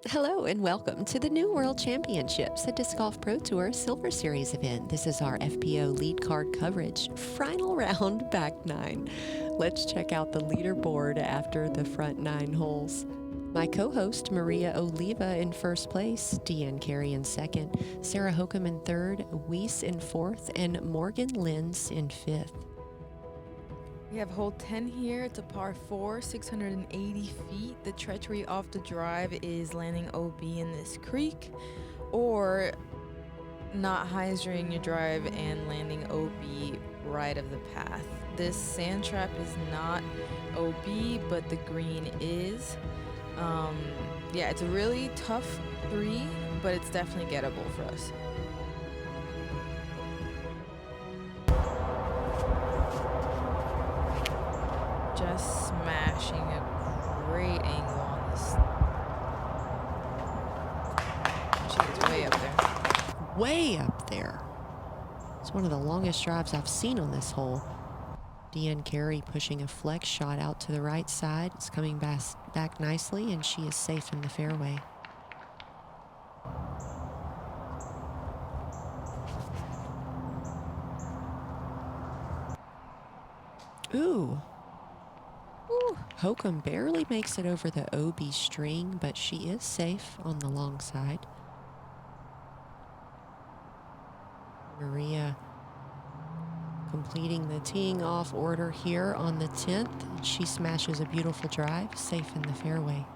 Hello and welcome to the New World Championships, a Disc Golf Pro Tour Silver Series event. This is our FPO lead card coverage, final round, back nine. Let's check out the leaderboard after the front 9 holes. My co-host, Maria Oliva in first place, Deann Carey in second, Sarah Hokom in third, Weese in fourth, and Morgan Lenz in fifth. We have hole 10 here. It's a par 4, 680 feet. The treachery off the drive is landing OB in this creek, or not hyzering your drive and landing OB right of the path. This sand trap is not OB, but the green is. Yeah, it's a really tough 3, but it's definitely gettable for us. Just smashing a great angle on this. She is way up there. Way up there. It's one of the longest drives I've seen on this hole. Deann Carey pushing a flex shot out to the right side. It's coming back nicely, and she is safe in the fairway. Ooh. Hokom barely makes it over the OB string, but she is safe on the long side. Maria completing the teeing off order here on the 10th. She smashes a beautiful drive, safe in the fairway.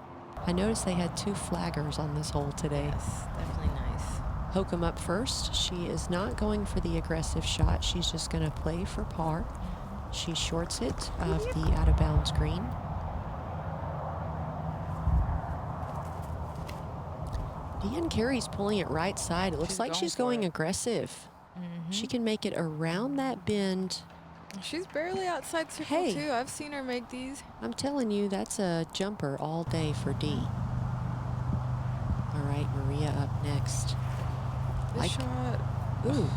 I noticed they had 2 flaggers on this hole today. Yes, definitely nice. Hokom up first. She is not going for the aggressive shot. She's just going to play for par. She shorts it of the out-of-bounds green. Deann Carey's pulling it right side. It looks like she's going aggressive. She can make it around that bend. She's barely outside circle too. I've seen her make these. I'm telling you, that's a jumper all day for D. All right, Maria up next. This shot. Ooh.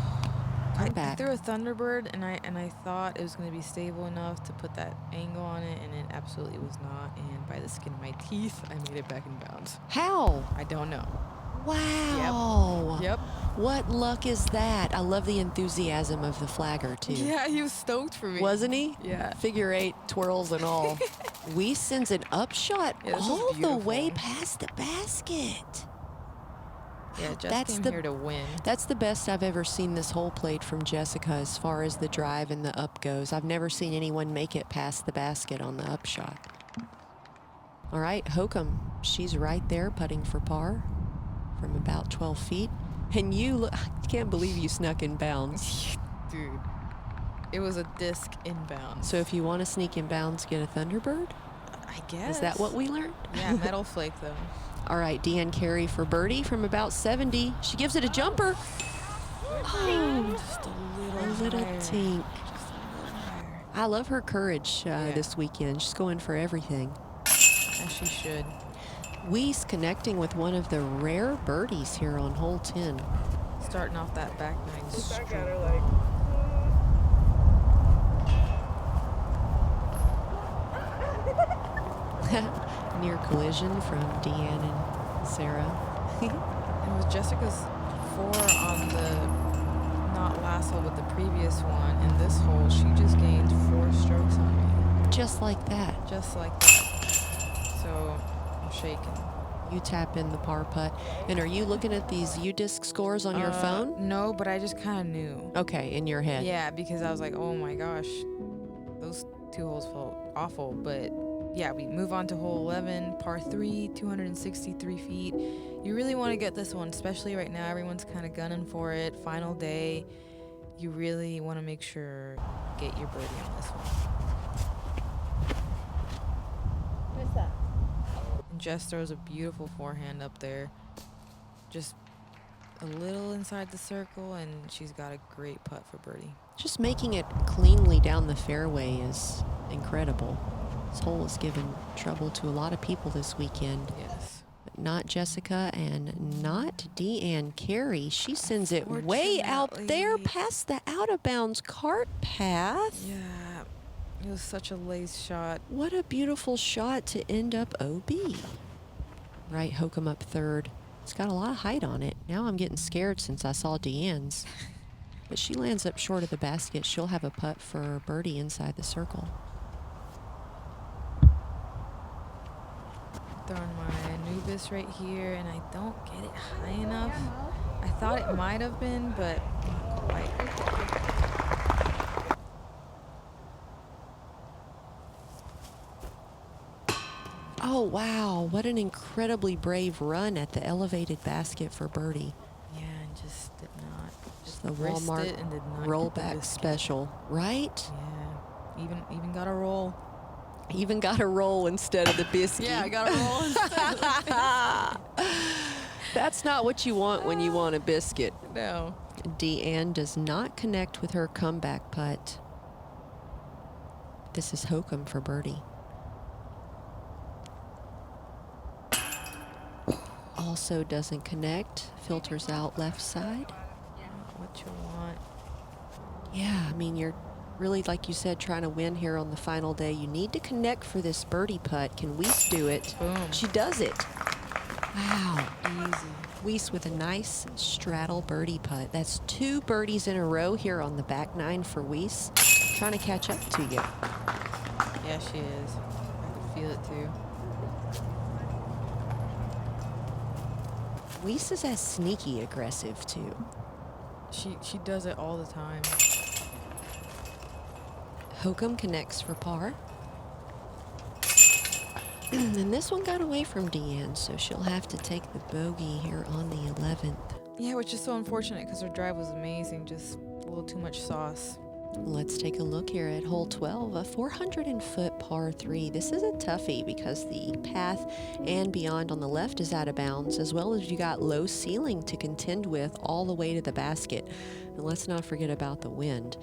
I threw a Thunderbird, and I thought it was going to be stable enough to put that angle on it, and it absolutely was not. And by the skin of my teeth, I made it back in bounds. How? I don't know. Wow. Yep. What luck is that? I love the enthusiasm of the flagger, too. Yeah, he was stoked for me. Wasn't he? Yeah. Figure 8 twirls and all. Weese sends an upshot all the way past the basket. Yeah, Jess came here to win. That's the best I've ever seen this hole played from Jessica as far as the drive and the up goes. I've never seen anyone make it past the basket on the upshot. All right, Hokom, she's right there putting for par from about 12 feet. And I can't believe you snuck in bounds. Dude, it was a disc inbounds. So if you want to sneak in bounds, get a Thunderbird? I guess. Is that what we learned? Yeah, metal flake though. All right, Deann Carey for birdie from about 70. She gives it a jumper. Oh, just a little tink. I love her courage this weekend. She's going for everything. As she should. Weese connecting with one of the rare birdies here on hole 10. Starting off that back 9 straight. Back at her like. Near collision from Deann and Sarah. It was Jessica's 4 on the not last hole but the previous one. In this hole, she just gained 4 strokes on me. Just like that. Just like that. So I'm shaking. You tap in the par putt. And are you looking at these UDisc scores on your phone? No, but I just kind of knew. Okay, in your head. Yeah, because I was like, oh my gosh, those 2 holes felt awful. But yeah, we move on to hole 11, par 3, 263 feet. You really want to get this one, especially right now. Everyone's kind of gunning for it. Final day. You really want to make sure get your birdie on this one. What's that? And Jess throws a beautiful forehand up there. Just a little inside the circle, and she's got a great putt for birdie. Just making it cleanly down the fairway is incredible. This hole has given trouble to a lot of people this weekend. Yes. But not Jessica and not Deann Carey. She sends it way out there past the out-of-bounds cart path. Yeah. It was such a lace shot. What a beautiful shot to end up OB. Right, Hokom up third. It's got a lot of height on it. Now I'm getting scared since I saw Deann's. But she lands up short of the basket. She'll have a putt for birdie inside the circle. Throwing my Anubis right here, and I don't get it high enough. I thought it might have been, but not quite. Oh, wow. What an incredibly brave run at the elevated basket for birdie. Yeah, and just did not. Just The wrist Walmart it and did not rollback special, right? Yeah, even got a roll. Even got a roll instead of the biscuit. Yeah, I got a roll instead of the That's not what you want when you want a biscuit. No. Deann does not connect with her comeback putt. This is Hokom for birdie. Also doesn't connect. Filters out left side. What you want. Yeah, I mean, you're really, like you said, trying to win here on the final day. You need to connect for this birdie putt. Can Weese do it? Boom. She does it. Wow. Easy. Weese with a nice straddle birdie putt. That's 2 birdies in a row here on the back nine for Weese. Trying to catch up to you. Yeah, she is. I can feel it too. Weese is as sneaky aggressive too. She does it all the time. Hokom connects for par. And this one got away from Deann, so she'll have to take the bogey here on the 11th. Yeah, which is so unfortunate because her drive was amazing, just a little too much sauce. Let's take a look here at hole 12, a 400-foot par 3. This is a toughie because the path and beyond on the left is out of bounds, as well as you got low ceiling to contend with all the way to the basket. And let's not forget about the wind.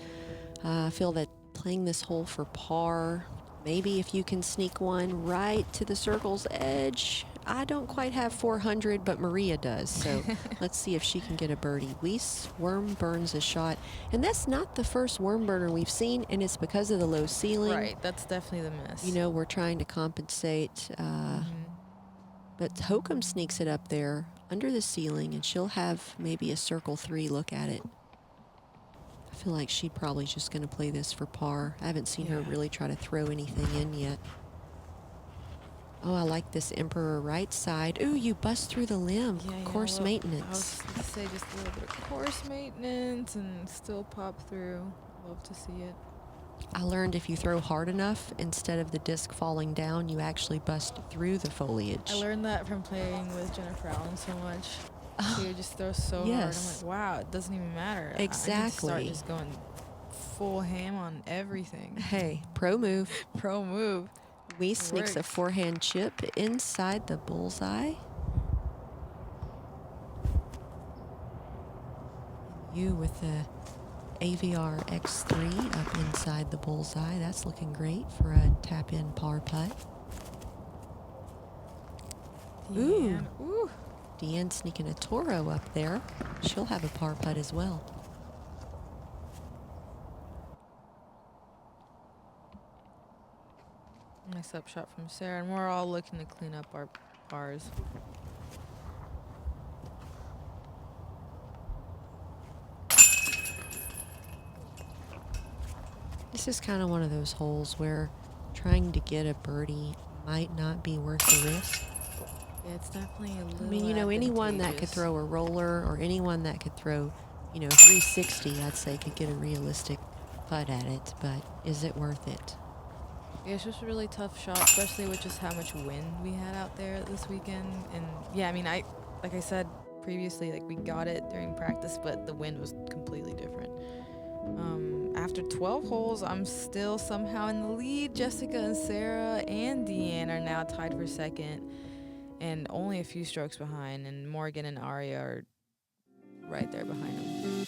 I feel that playing this hole for par, maybe if you can sneak one right to the circle's edge. I don't quite have 400, but Maria does. So let's see if she can get a birdie. Weese worm burns a shot. And that's not the first worm burner we've seen, and it's because of the low ceiling. Right, that's definitely the miss. You know, we're trying to compensate. But Hokom sneaks it up there under the ceiling, and she'll have maybe a circle 3 look at it. I feel like she's probably just going to play this for par. I haven't seen her really try to throw anything in yet. Oh, I like this Emperor right side. Ooh, you bust through the limb. Course maintenance. I was going to say just a little bit of course maintenance and still pop through. Love to see it. I learned if you throw hard enough, instead of the disc falling down, you actually bust through the foliage. I learned that from playing with Jennifer Allen so much. She would just throw so hard. I'm like, wow, it doesn't even matter. Exactly. I can start just going full ham on everything. Hey, pro move. Pro move. Weese sneaks a forehand chip inside the bullseye. You with the AVR X3 up inside the bullseye. That's looking great for a tap-in par putt. Deann. Ooh. Deann sneaking a Toro up there. She'll have a par putt as well. Nice up shot from Sarah, and we're all looking to clean up our pars. This is kind of one of those holes where trying to get a birdie might not be worth the risk. Yeah, it's definitely a little I mean, you know, anyone that could throw a roller or anyone that could throw, 360, I'd say could get a realistic putt at it, but is it worth it? Yeah, it's just a really tough shot, especially with just how much wind we had out there this weekend. And yeah, I mean, like I said previously, like we got it during practice, but the wind was completely different. After 12 holes, I'm still somehow in the lead. Jessica and Sarah and Deann are now tied for second, and only a few strokes behind. And Morgan and Aria are right there behind them.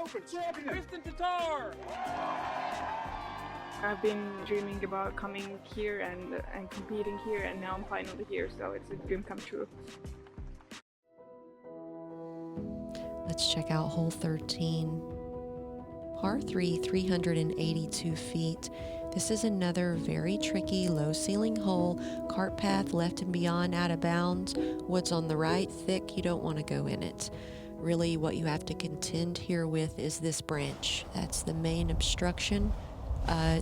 open. Champion. Piston to tar. I've been dreaming about coming here and competing here, and now I'm finally here, so it's a dream come true. Let's check out hole 13. Par 3, 382 feet. This is another very tricky low ceiling hole. Cart path left and beyond, out of bounds. Woods on the right, thick, you don't want to go in it. Really what you have to contend here with is this branch. That's the main obstruction.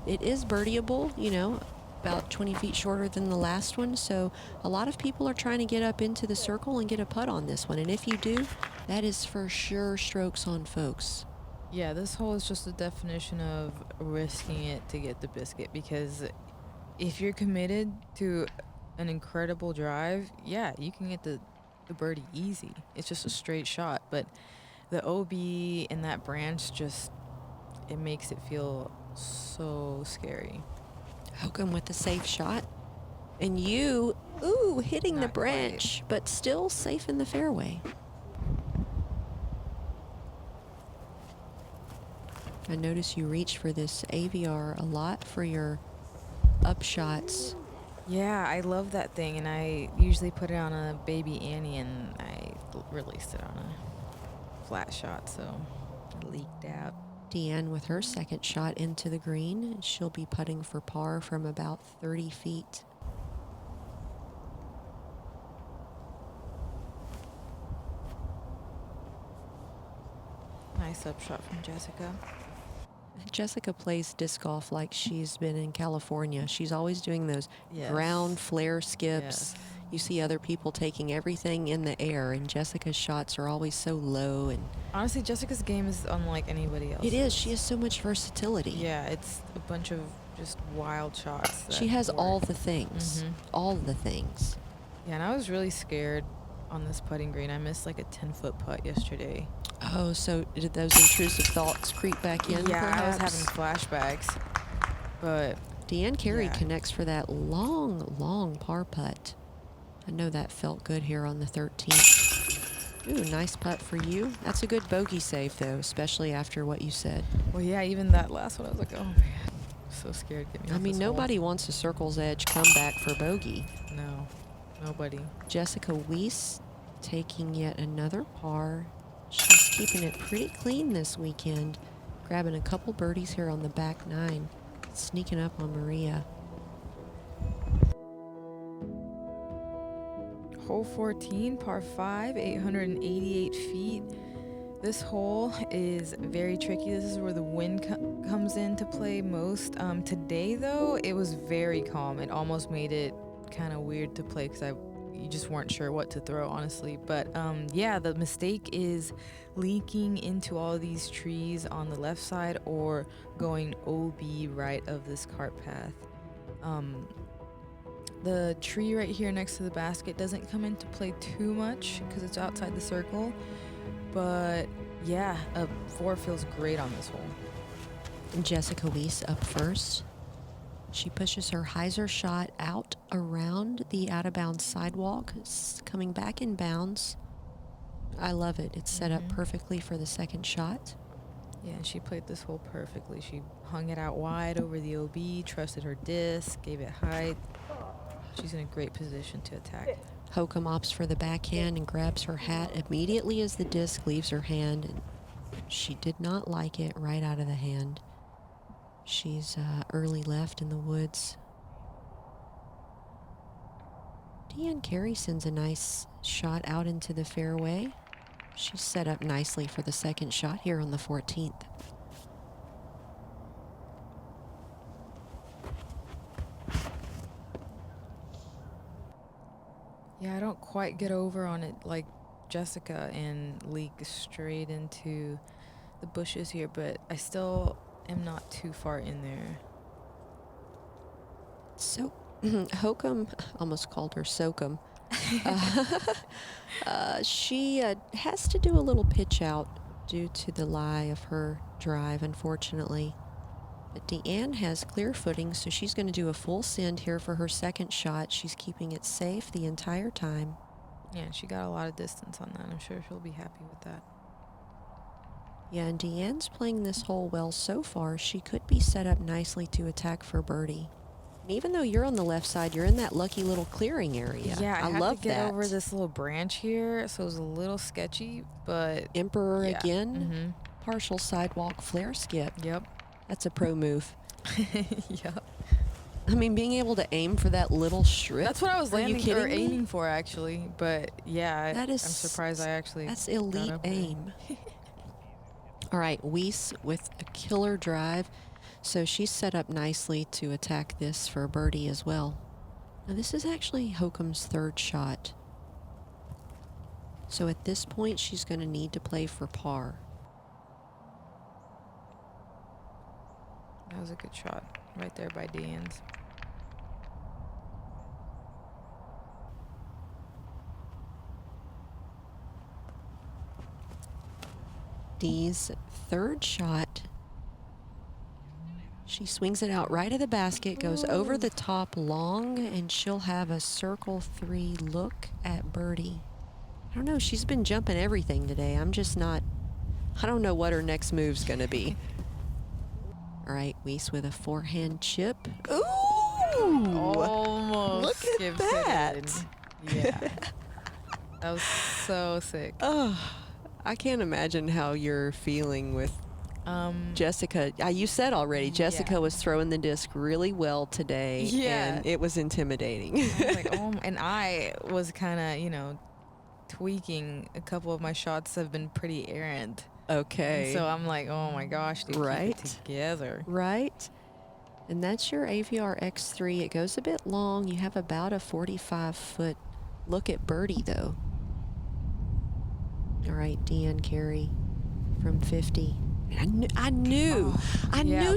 It is birdieable, you know, about 20 feet shorter than the last one. So a lot of people are trying to get up into the circle and get a putt on this one. And if you do, that is for sure strokes on folks. Yeah, this hole is just the definition of risking it to get the biscuit, because if you're committed to an incredible drive, yeah, you can get the birdie easy. It's just a straight shot. But the OB and that branch just, it makes it feel so scary. Hokom with the safe shot. And you, hitting the branch, but still safe in the fairway. I notice you reach for this AVR a lot for your upshots. Yeah, I love that thing, and I usually put it on a baby Annie, and I released it on a flat shot, so it leaked out. Deann with her second shot into the green. She'll be putting for par from about 30 feet. Nice upshot from Jessica. Jessica plays disc golf like she's been in California. She's always doing those ground flare skips. Yes. You see other people taking everything in the air, and Jessica's shots are always so low. And honestly, Jessica's game is unlike anybody else. it is. She has so much versatility. Yeah, it's a bunch of just wild shots. She has all the things. All the things. Yeah, and I was really scared on this putting green. I missed like a 10-foot putt yesterday. Oh, so did those intrusive thoughts creep back in? Yeah, perhaps? I was having flashbacks. But Deann Carey connects for that long, long par putt. I know that felt good here on the 13th. Ooh, nice putt for you. That's a good bogey save, though, especially after what you said. Well, yeah, even that last one, I was like, oh, man. So scared. Get me I off mean, this nobody wants a circle's edge comeback for bogey. No, nobody. Jessica Weese taking yet another par. She's keeping it pretty clean this weekend, grabbing a couple birdies here on the back nine, sneaking up on Maria. Hole 14, par 5, 888 feet. This hole is very tricky. This is where the wind comes into play most. Today, though, it was very calm. It almost made it kind of weird to play because you just weren't sure what to throw, honestly. But yeah, the mistake is leaking into all of these trees on the left side or going OB right of this cart path. The tree right here next to the basket doesn't come into play too much because it's outside the circle. But yeah, a 4 feels great on this hole. Jessica Weese up first. She pushes her hyzer shot out around the out-of-bounds sidewalk, coming back in bounds. I love it. It's set up perfectly for the second shot. Yeah, and she played this hole perfectly. She hung it out wide over the OB, trusted her disc, gave it height. She's in a great position to attack. Hokom opts for the backhand and grabs her hat immediately as the disc leaves her hand. And she did not like it right out of the hand. She's early left in the woods. Deann Carey sends a nice shot out into the fairway. She's set up nicely for the second shot here on the 14th. Yeah, I don't quite get over on it like Jessica and leak straight into the bushes here, but I still am not too far in there. So, Hokom, almost called her Sokum. She has to do a little pitch out due to the lie of her drive, unfortunately. But Deann has clear footing, so she's going to do a full send here for her second shot. She's keeping it safe the entire time. Yeah, she got a lot of distance on that. I'm sure she'll be happy with that. Yeah, and Deann's playing this hole well so far. She could be set up nicely to attack for birdie. And even though you're on the left side, you're in that lucky little clearing area. Yeah, I had love to get that. over this little branch here, so it was a little sketchy, but Emperor yeah. again. Partial sidewalk flare skip. Yep. That's a pro move. Yep. I mean, being able to aim for that little strip. That's what I was Are you landing kidding or me? aiming for, actually. But yeah, That is, I'm surprised I actually. That's got elite up there. aim. All right, Weese with a killer drive. So she's set up nicely to attack this for a birdie as well. Now this is actually Hokom's third shot. So at this point, she's going to need to play for par. That was a good shot right there by Deann's. Dee's third shot. She swings it out right of the basket, goes over the top long, and she'll have a circle 3 look at birdie. I don't know. She's been jumping everything today. I'm just not. I don't know what her next move's going to be. All right, Weese with a forehand chip. Ooh! Almost. Look at that. Yeah. That was so sick. Oh, I can't imagine how you're feeling with Jessica. You said already, Jessica was throwing the disc really well today. Yeah. And it was intimidating. I was like, and I was kind of, tweaking. A couple of my shots have been pretty errant. Okay. And so I'm like, oh my gosh, dude, Right. keep it together. Right. And that's your AVR X3. It goes a bit long. You have about a 45-foot look at birdie, though. All right, Deann, Carey from 50. I knew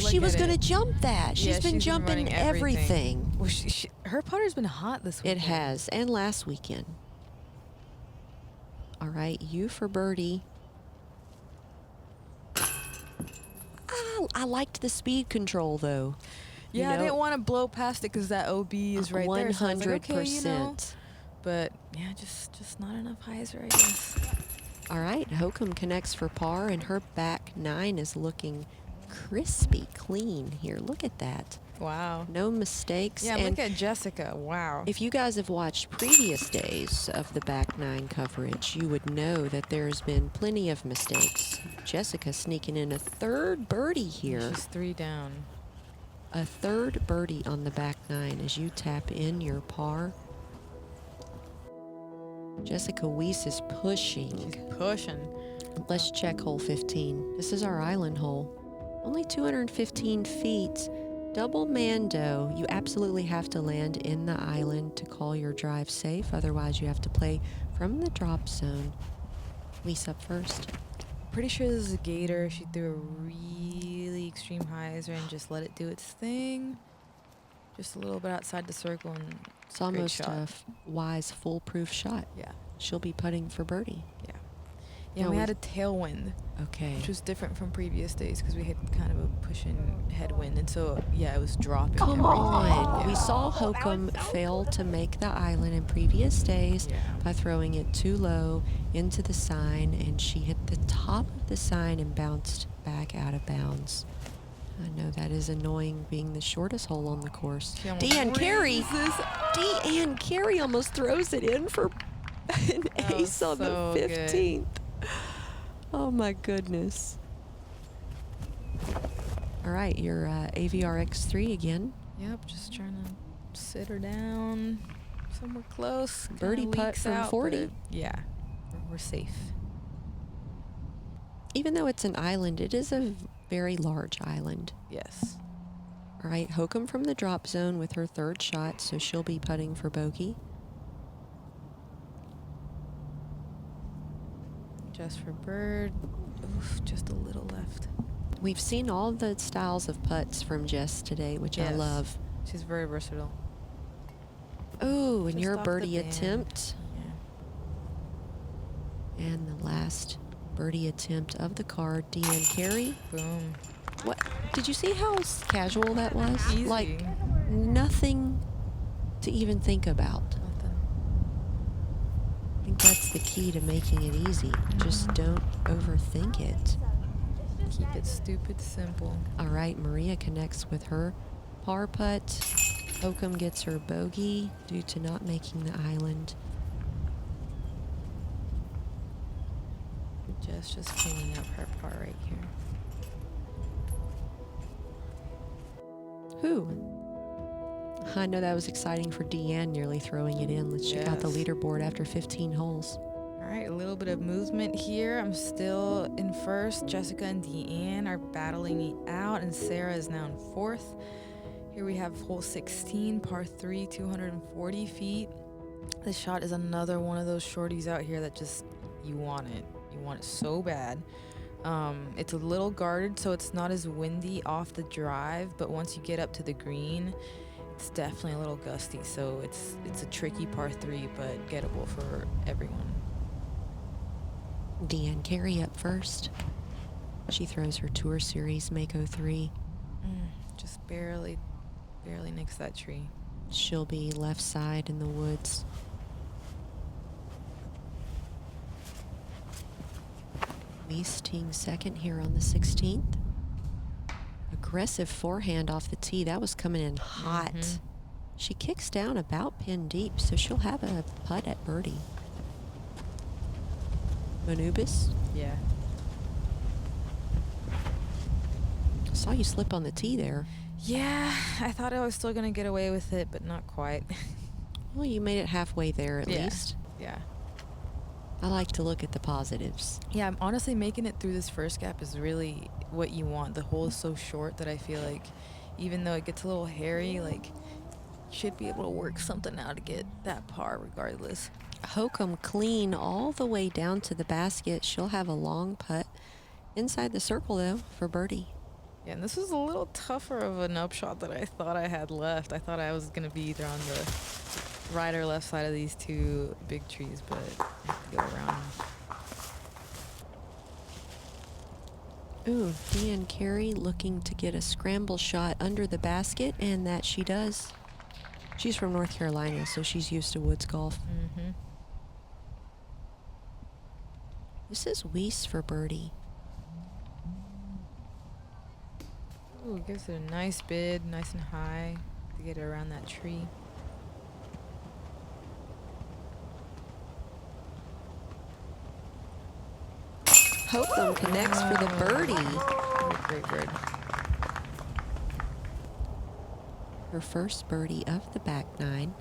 she was going to jump that. She's been jumping running everything. Well, her putter's been hot this week. It has, and last weekend. All right, you for birdie. I liked the speed control, though. Yeah, I didn't want to blow past it because that OB is right there. 100%. So I was like, okay, but yeah, just not enough hyzer, I guess. All right, Hokom connects for par, and her back 9 is looking crispy clean here. Look at that. Wow. No mistakes. Yeah, and look at Jessica. Wow. if you guys have watched previous days of the back 9 coverage, you would know that there's been plenty of mistakes. Jessica sneaking in a third birdie here. She's 3 down. A third birdie on the back 9 as you tap in your par. Jessica Weese is pushing. She's pushing. Let's check hole 15. This is our island hole. Only 215 feet. Double Mando. You absolutely have to land in the island to call your drive safe. Otherwise, you have to play from the drop zone. Weese up first. Pretty sure this is a gator. She threw a really extreme hyzer and just let it do its thing. Just a little bit outside the circle, and It's almost shot. a wise, foolproof shot. yeah. She'll be putting for birdie. Yeah, No, we we- had a tailwind, Okay. which was different from previous days because we had kind of a pushing headwind, and so yeah, it was dropping. Come everything. on. We Yeah. saw Hokom fail to make the island in previous days Yeah. by throwing it too low into the sign, and she hit the top of the sign and bounced back out of bounds. I know that is annoying, being the shortest hole on the course. She almost Deann Carey. breezes. Deann Carey almost throws it in for an That was ace on so the good. 15th. Oh my goodness. All right, your AVR X3 again. Yep, just trying to sit her down somewhere close. Kinda Birdie putt leaks from out, 40. but yeah, we're safe. Even though it's an island, it is a very large island. Yes. All right, Hokom from the drop zone with her third shot, so she'll be putting for bogey. Just for bird. Oof, just a little left. We've seen all the styles of putts from Jess today, which I Yes. love. She's very versatile. Oh, and Just your off the birdie band. attempt. Yeah. And the last birdie attempt of the card, Deann Carey. Boom. What? Did you see how casual that was? Easy. Like, nothing to even think about. Nothing. I think that's the key to making it easy. Just don't overthink it. Keep it stupid simple. All right, Maria connects with her par putt. Hokom gets her bogey due to not making the island. Jess just cleaning up her par right here. Who? I know that was exciting for Deann, nearly throwing it in. Let's check out the Yes. leaderboard after 15 holes. All right, a little bit of movement here. I'm still in first. Jessica and Deann are battling it out, and Sarah is now in fourth. Here we have hole 16, par 3, 240 feet. This shot is another one of those shorties out here that just, you want it. You want it so bad. It's a little guarded, so it's not as windy off the drive, but once you get up to the green, it's definitely a little gusty. So it's a tricky par 3, but gettable for everyone. Deann Carey up first. She throws her Tour Series Mako 3. Just barely nicks that tree. She'll be left side in the woods. Weese teeing second here on the 16th. Aggressive forehand off the tee. That was coming in hot. Mhm. She kicks down about pin deep, so she'll have a putt at birdie. Manubis, Yeah. saw you slip on the tee there. Yeah, I thought I was still going to get away with it, but not quite. Well, you made it halfway there at Yeah. least. Yeah. I like to look at the positives. Yeah, I'm honestly making it through this first gap is really what you want. The hole is so short that I feel like even though it gets a little hairy, like, you should be able to work something out to get that par regardless. Hokom clean all the way down to the basket. She'll have a long putt inside the circle, though, for birdie. Yeah, and this was a little tougher of an upshot than I thought I had left. I thought I was going to be either on the right or left side of these two big trees, but I have to go around. Ooh, Deann Carey looking to get a scramble shot under the basket, and that she does. She's from North Carolina, so she's used to woods golf. Mm-hmm. This is Weese for birdie. Ooh, gives it a nice bid, nice and high to get it around that tree. Hokom connects for the birdie. What a great bird. Her first birdie of the back nine,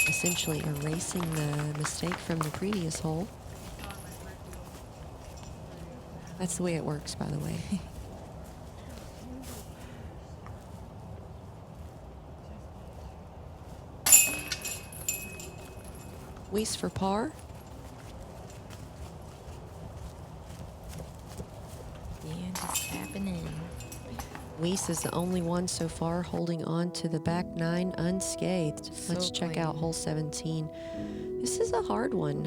essentially erasing the mistake from the previous hole. That's the way it works, by the way. Weese for par. Yeah, just happening. Weese is the only one so far holding on to the back nine unscathed. Let's check out clean. hole 17. This is a hard one.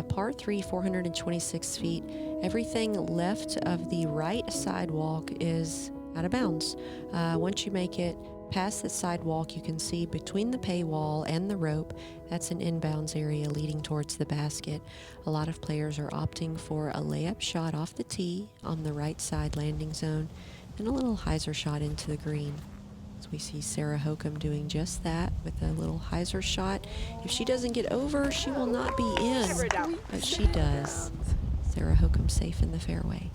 Par 3, 426 feet. Everything left of the right sidewalk is out of bounds. Once you make it past the sidewalk, you can see between the paywall and the rope, that's an inbounds area leading towards the basket. A lot of players are opting for a layup shot off the tee on the right side landing zone and a little hyzer shot into the green. So we see Sarah Hokom doing just that with a little hyzer shot. If she doesn't get over, she will not be in, but she does. Sarah Hokom safe in the fairway.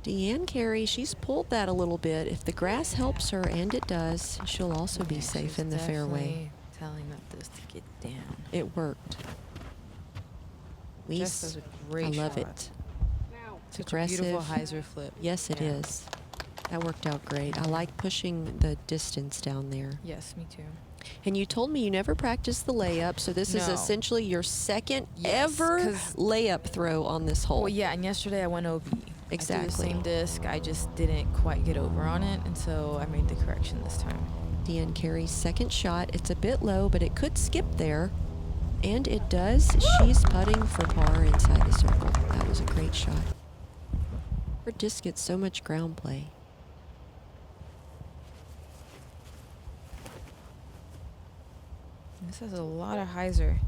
Deann Carey, she's pulled that a little bit. If the grass helps her, and it does, she'll also be Yeah, safe she's in the fairway. definitely telling that this to get down. It worked. Jess does Weese, a great I love shot. it. It's Such aggressive. a beautiful hyzer flip. Yes, it Yeah. is. That worked out great. I like pushing the distance down there. Yes, me too. And you told me you never practiced the layup, so this is No. essentially your second Yes, ever 'cause- layup throw on this hole. Well, yeah, and yesterday I went OB. I threw Exactly. the same disc. I just didn't quite get over on it, and so I made the correction this time. Deann Carey's second shot. It's a bit low, but it could skip there. And it does. She's putting for par inside the circle. That was a great shot. Her disc gets so much ground play. This has a lot of hyzer.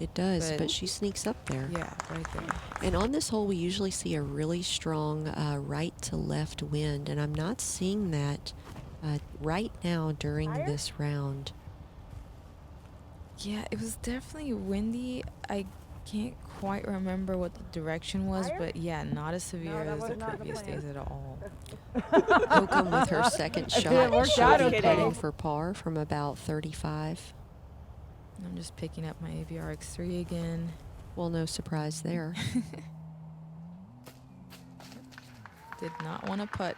It does, but she sneaks up there. Yeah, right there. And on this hole, we usually see a really strong right to left wind, and I'm not seeing that right now during this round. Yeah, it was definitely windy. I can't quite remember what the direction was, but yeah, not as severe as the previous days at all. Hokom with her second shot. worked out She'll be okay. putting for par from about 35. I'm just picking up my AVR X3 again. Well, no surprise there. Did not want to putt.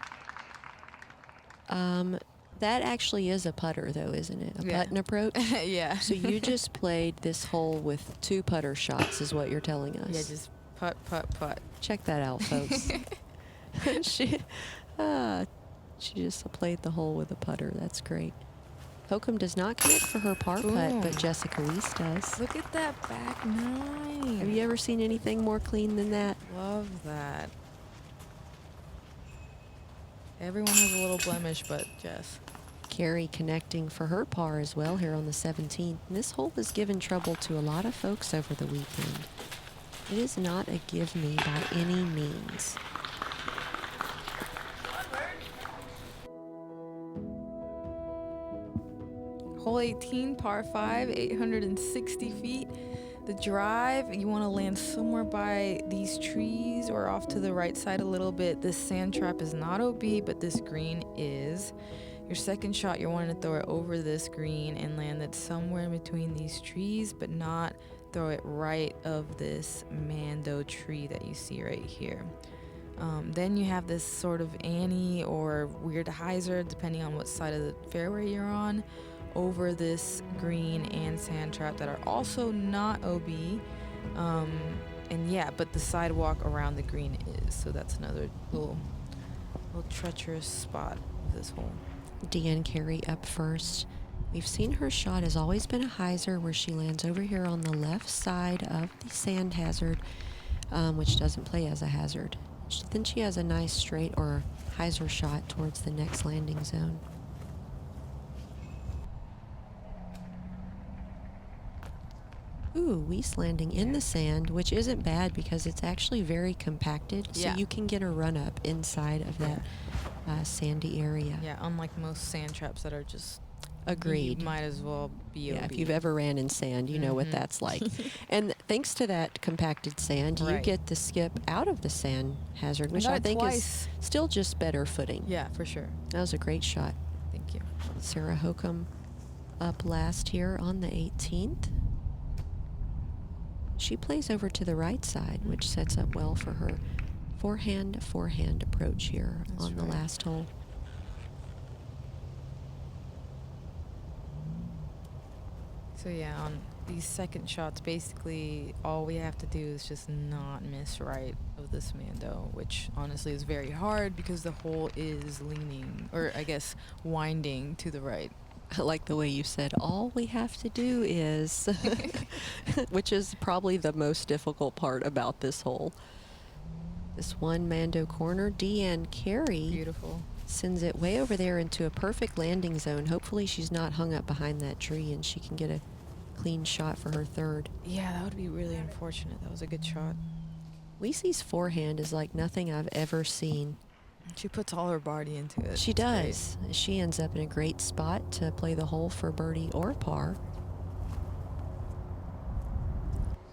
That actually is a putter, though, isn't it? A Yeah. putt and approach? Yeah. So you just played this hole with 2 putter shots, is what you're telling us. Yeah, just putt, putt, putt. Check that out, folks. she just played the hole with a putter. That's great. Hokom does not connect for her par putt, but Jessica Weese does. Look at that back nine. Have you ever seen anything more clean than that? Love that. Everyone has a little blemish, but Jess. Carey connecting for her par as well here on the 17th. And this hole has given trouble to a lot of folks over the weekend. It is not a give me by any means. Hole 18, par 5, 860 feet. The drive, you want to land somewhere by these trees or off to the right side a little bit. This sand trap is not OB, but this green is. Your second shot, you're wanting to throw it over this green and land it somewhere in between these trees, but not throw it right of this Mando tree that you see right here. Then you have this sort of Annie or weird hyzer, depending on what side of the fairway you're on, over this green and sand trap that are also not OB. And yeah, but the sidewalk around the green is. So that's another little treacherous spot of this hole. Deann Carey up first. We've seen her shot has always been a hyzer where she lands over here on the left side of the sand hazard, which doesn't play as a hazard. Then she has a nice straight or hyzer shot towards the next landing zone. Ooh, Weese landing in the sand, which isn't bad because it's actually very compacted, so you can get a run up inside of that sandy area. Yeah, unlike most sand traps that are just Agreed. You might as well be OB. Yeah, if you've ever ran in sand, you know what that's like. And thanks to that compacted sand, you get to skip out of the sand hazard, which I think is still just better footing. Yeah, for sure. That was a great shot. Thank you. Sarah Hokom up last here on the 18th. She plays over to the right side, which sets up well for her forehand approach here on the last hole. So yeah, on these second shots, basically all we have to do is just not miss right of this Mando, which honestly is very hard because the hole is leaning, or I guess winding to the right. I like the way you said, all we have to do is, which is probably the most difficult part about this hole. This one Mando corner, Deann Carey Beautiful. Sends it way over there into a perfect landing zone. Hopefully she's not hung up behind that tree and she can get a clean shot for her third. Yeah, that would be really unfortunate. That was a good shot. Weese's forehand is like nothing I've ever seen. She puts all her body into it. She does. She ends up in a great spot to play the hole for birdie or par.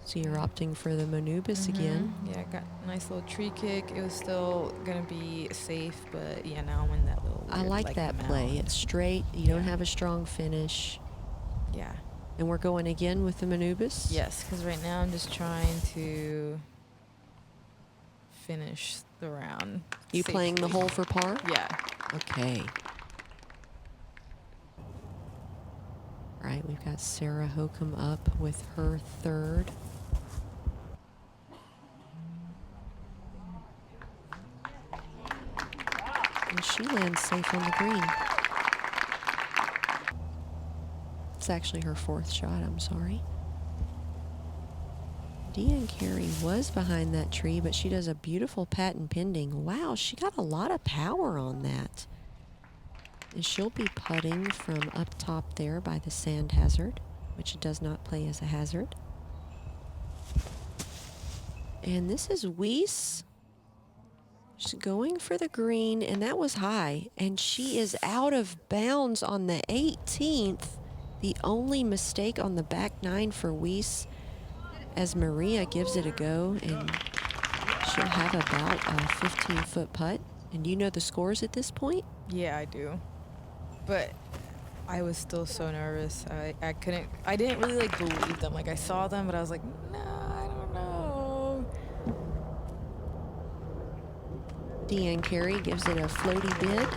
So you're opting for the Manubis again. Yeah, got a nice little tree kick. It was still going to be safe, but yeah, now I'm in that little I weird, like that play. mound. It's straight. You don't have a strong finish. Yeah. And we're going again with the Manubis? Yes, because right now I'm just trying to finish the round. You playing the safely. hole for par? Yeah. Okay. All right, we've got Sarah Hokom up with her third. And she lands safe on the green. It's actually her fourth shot, I'm sorry. Deann Carey was behind that tree, but she does a beautiful patent pending. Wow, she got a lot of power on that. And she'll be putting from up top there by the sand hazard, which it does not play as a hazard. And this is Weese. She's going for the green, and that was high. And she is out of bounds on the 18th. The only mistake on the back nine for Weese, as Maria gives it a go, and she'll have about a 15-foot putt. And you know the scores at this point? Yeah, I do. But I was still so nervous. I didn't really like believe them. Like I saw them, but I was like, nah, I don't know. Deann Carey gives it a floaty bid.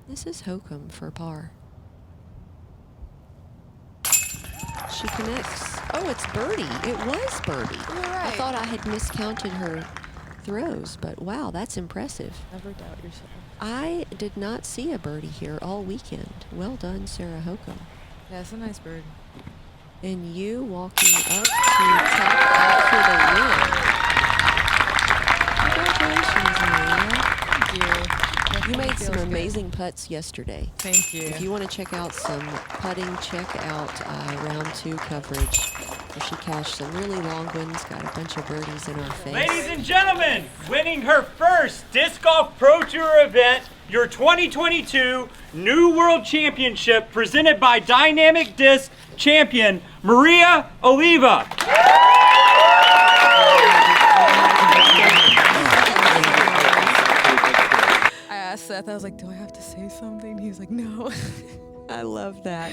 This is Hokom for par. She connects. Oh, it's birdie. It was birdie. You're right. I thought I had miscounted her throws, but wow, that's impressive. Never doubt yourself. I did not see a birdie here all weekend. Well done, Sarah Hokom. Yeah, it's a nice bird. And you walking up to tap out for the win. Congratulations, Maria. Thank you. You made some Feels good. amazing putts yesterday. Thank you. If you want to check out some putting, check out round 2 coverage, where she cashed some really long ones, got a bunch of birdies in our face. Ladies and gentlemen, winning her first Disc Golf Pro Tour event, your 2022 New World Championship presented by Dynamic Disc champion Maria Oliva. Seth, I was like, do I have to say something? He was like, no. I love that.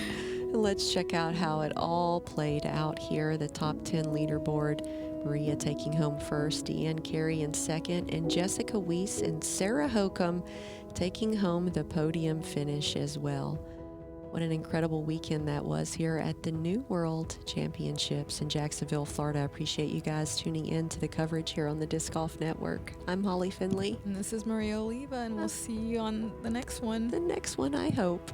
Let's check out how it all played out here. The top 10 leaderboard. Maria taking home first, Deann Carey in second, and Jessica Weese and Sarah Hokom taking home the podium finish as well. What an incredible weekend that was here at the New World Championships in Jacksonville, Florida. I appreciate you guys tuning in to the coverage here on the Disc Golf Network. I'm Holly Finley. And this is Maria Oliva, and we'll see you on the next one. The next one, I hope.